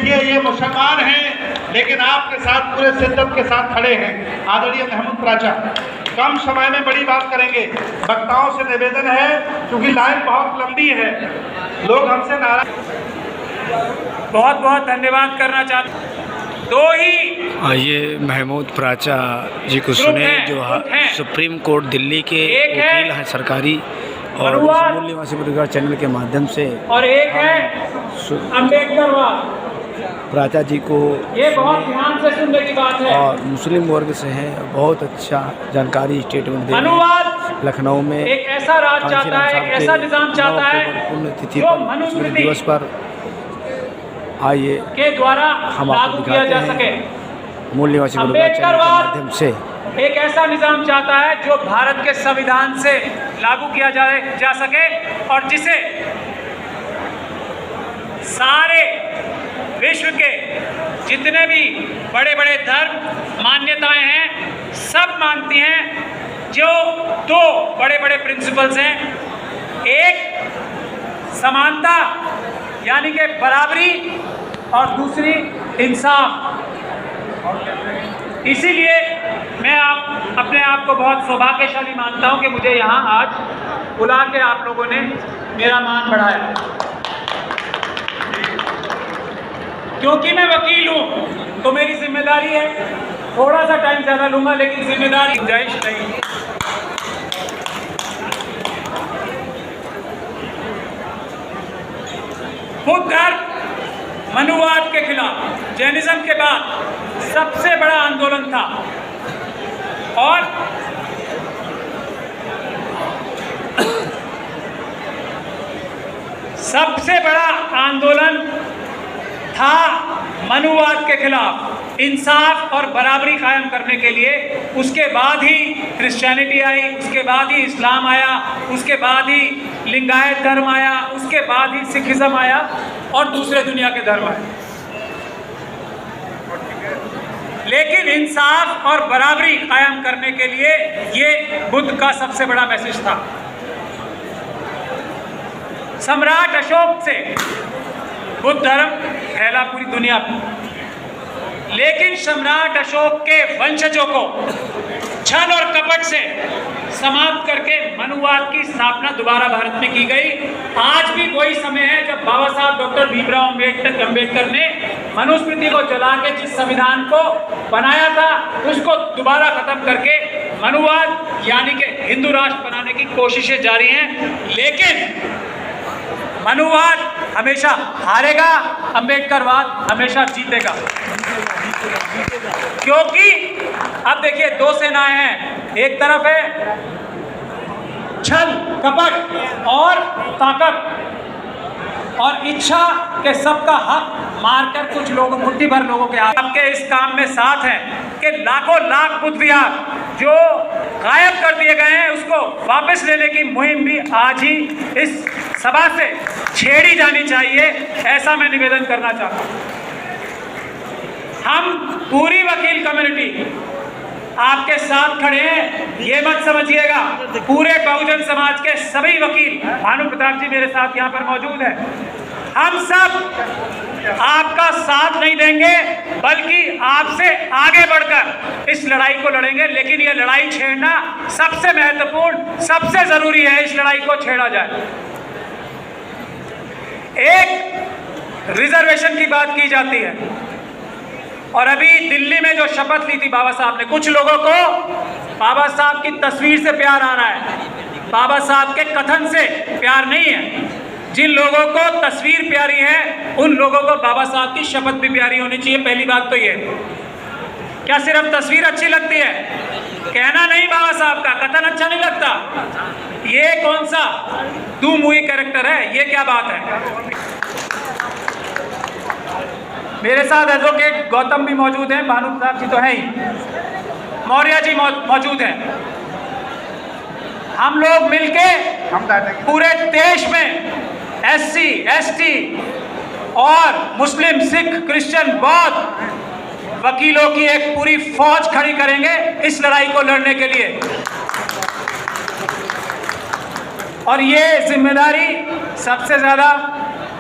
देखिए ये मुसलमान हैं लेकिन आपके साथ पूरे शिद्दत के साथ खड़े हैं। आदरणीय महमूद प्राचा कम समय में बड़ी बात करेंगे। वक्ताओं से निवेदन है, क्योंकि लाइन बहुत लंबी है, लोग हमसे नाराज। बहुत बहुत धन्यवाद करना चाहते। दो ही आइए महमूद प्राचा जी को सुने, जो सुप्रीम कोर्ट दिल्ली के वकील हैं सरकारी, और मूल निवासी परिवार चैनल के माध्यम से, और एक है अम्बेडकरवाद। प्राचा जी को ये बहुत ध्यान से सुनने की बात है, और मुस्लिम वर्ग से है, बहुत अच्छा जानकारी स्टेटमेंट दे। अनुवाद लखनऊ में एक ऐसा राज चाहता है, एक ऐसा निजाम चाहता है पुण्यतिथि जो पर, मनुस्मृति दिवस पर आइए के द्वारा हम लागू आपको किया जा दिखाते सके। हैं मूल निवासी परिवार चैनल के माध्यम से। एक ऐसा निजाम चाहता है जो भारत के संविधान से लागू किया जा सके, और जिसे सारे विश्व के जितने भी बड़े बड़े धर्म मान्यताएं हैं सब मानती हैं। जो दो बड़े बड़े प्रिंसिपल्स हैं, एक समानता यानी कि बराबरी, और दूसरी इंसाफ। इसीलिए मैं अपने आप को बहुत सौभाग्यशाली मानता हूं कि मुझे यहाँ आज बुला के आप लोगों ने मेरा मान बढ़ाया। क्योंकि मैं वकील हूं तो मेरी जिम्मेदारी है, थोड़ा सा टाइम ज़्यादा लूंगा लेकिन जिम्मेदारी गुंजाइश नहीं। बुद्ध धर्म मनुवाद के खिलाफ जैनिज्म के बाद सबसे बड़ा आंदोलन था, और सबसे बड़ा आंदोलन था मनुवाद के खिलाफ, इंसाफ और बराबरी कायम करने के लिए। उसके बाद ही क्रिश्चियनिटी आई, उसके बाद ही इस्लाम आया, उसके बाद ही लिंगायत धर्म आया, उसके बाद ही सिखिज्म आया, और दूसरे दुनिया के धर्म आए। लेकिन इंसाफ और बराबरी कायम करने के लिए ये बुद्ध का सबसे बड़ा मैसेज था। सम्राट अशोक से बुद्ध धर्म फैला पूरी दुनिया में, लेकिन सम्राट अशोक के वंशजों को छल और कपट से समाप्त करके मनुवाद की स्थापना दोबारा भारत में की गई। आज भी वही समय है जब बाबा साहब डॉक्टर भीमराव अम्बेडकर ने मनुस्मृति को जला के जिस संविधान को बनाया था उसको दोबारा खत्म करके मनुवाद यानी कि हिंदू राष्ट्र बनाने की कोशिशें जारी हैं। लेकिन मनुवाद हमेशा हारेगा, अम्बेडकरवाद हमेशा जीतेगा। क्योंकि अब देखिए दो सेनाएं हैं, एक तरफ है छल कपट और ताकत और इच्छा के सबका हक मारकर कुछ लोग मुट्ठी भर लोगों के आपके इस काम में साथ हैं कि लाखों लाख बुद्ध विहार जो गायब कर दिए गए हैं उसको वापस लेने की मुहिम भी आज ही इस सभा से छेड़ी जानी चाहिए, ऐसा मैं निवेदन करना चाहता हूँ। हम पूरी वकील कम्युनिटी आपके साथ खड़े हैं, ये मत समझिएगा। पूरे बहुजन समाज के सभी वकील, भानु प्रताप जी मेरे साथ यहाँ पर मौजूद हैं, हम सब आपका साथ नहीं देंगे बल्कि आपसे आगे बढ़कर इस लड़ाई को लड़ेंगे। लेकिन ये लड़ाई छेड़ना सबसे महत्वपूर्ण, सबसे जरूरी है, इस लड़ाई को छेड़ा जाए। एक रिजर्वेशन की बात की जाती है, और अभी दिल्ली में जो शपथ ली थी बाबा साहब ने, कुछ लोगों को बाबा साहब की तस्वीर से प्यार आ रहा है, बाबा साहब के कथन से प्यार नहीं है। जिन लोगों को तस्वीर प्यारी है उन लोगों को बाबा साहब की शपथ भी प्यारी होनी चाहिए। पहली बात तो ये, क्या सिर्फ तस्वीर अच्छी लगती है? कहना नहीं बाबा साहब का कथन अच्छा नहीं लगता? ये कौन सा दो मुही कैरेक्टर है? ये क्या बात है? मेरे साथ एडवोकेट गौतम भी मौजूद हैं, भानु प्रताप जी तो हैं ही, मौर्य जी मौजूद हैं। हम लोग मिलके पूरे देश में SC, ST और मुस्लिम, सिख, क्रिश्चियन, बौद्ध वकीलों की एक पूरी फौज खड़ी करेंगे इस लड़ाई को लड़ने के लिए। और ये जिम्मेदारी सबसे ज़्यादा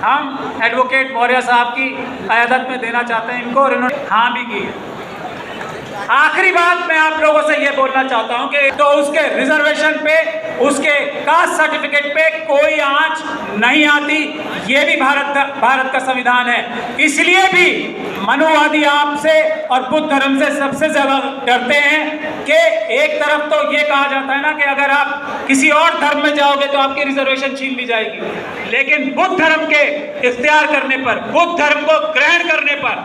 हम एडवोकेट मौर्य साहब की क़यादत में देना चाहते हैं इनको, और इन्होंने हाँ भी की है। आखिरी बात मैं आप लोगों से ये बोलना चाहता हूं कि तो उसके रिजर्वेशन पे, उसके कास्ट सर्टिफिकेट पे कोई आंच नहीं आती, ये भी भारत का संविधान है। इसलिए भी मनुवादी आपसे और बुद्ध धर्म से सबसे ज्यादा डरते हैं कि एक तरफ तो ये कहा जाता है ना कि अगर आप किसी और धर्म में जाओगे तो आपकी रिजर्वेशन छीन ली जाएगी, लेकिन बुद्ध धर्म के इख्तियार करने पर, बुद्ध धर्म को ग्रहण करने पर,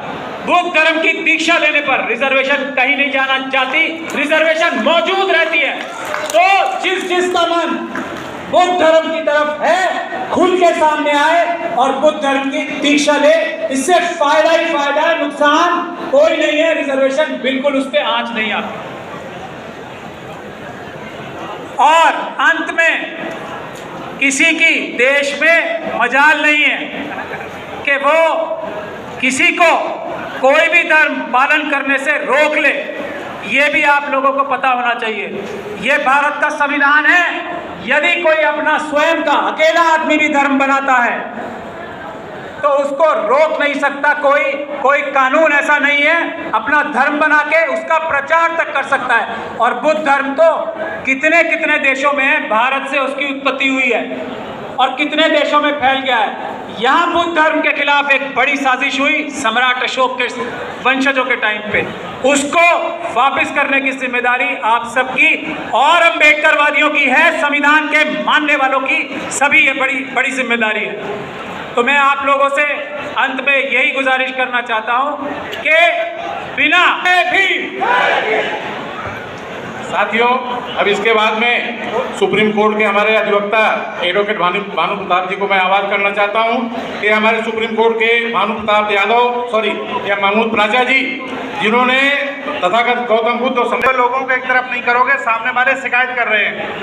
बुद्ध धर्म की दीक्षा लेने पर रिजर्वेशन कहीं नहीं जाना चाहती, रिजर्वेशन मौजूद रहती है। तो जिसका मन बुद्ध धर्म की तरफ है खुल के सामने आए और बुद्ध धर्म की दीक्षा ले, इससे फायदा ही फायदा है, नुकसान कोई नहीं है। रिजर्वेशन बिल्कुल उस पर आंच नहीं आती। और अंत में किसी की देश में मजाल नहीं है कि वो किसी को कोई भी धर्म पालन करने से रोक ले, ये भी आप लोगों को पता होना चाहिए। ये भारत का संविधान है। यदि कोई अपना स्वयं का अकेला आदमी भी धर्म बनाता है तो उसको रोक नहीं सकता कोई कानून ऐसा नहीं है। अपना धर्म बना के उसका प्रचार तक कर सकता है। और बुद्ध धर्म तो कितने कितने देशों में है, भारत से उसकी उत्पत्ति हुई है और कितने देशों में फैल गया है। यहाँ बुद्ध धर्म के खिलाफ एक बड़ी साजिश हुई सम्राट अशोक के वंशजों के टाइम पे, उसको वापस करने की जिम्मेदारी आप सबकी और अम्बेडकरवादियों की है, संविधान के मानने वालों की सभी ये बड़ी जिम्मेदारी है। तो मैं आप लोगों से अंत में यही गुजारिश करना चाहता हूँ कि बिना भी साथियों, अब इसके बाद में सुप्रीम कोर्ट के हमारे अधिवक्ता एडवोकेट भानु प्रताप जी को मैं आह्वान करना चाहता हूं कि हमारे सुप्रीम कोर्ट के भानु प्रताप यादव या महमूद प्राचा जी, जिन्होंने तथागत गौतम बुद्ध और लोगों को एक तरफ नहीं करोगे, सामने वाले शिकायत कर रहे हैं।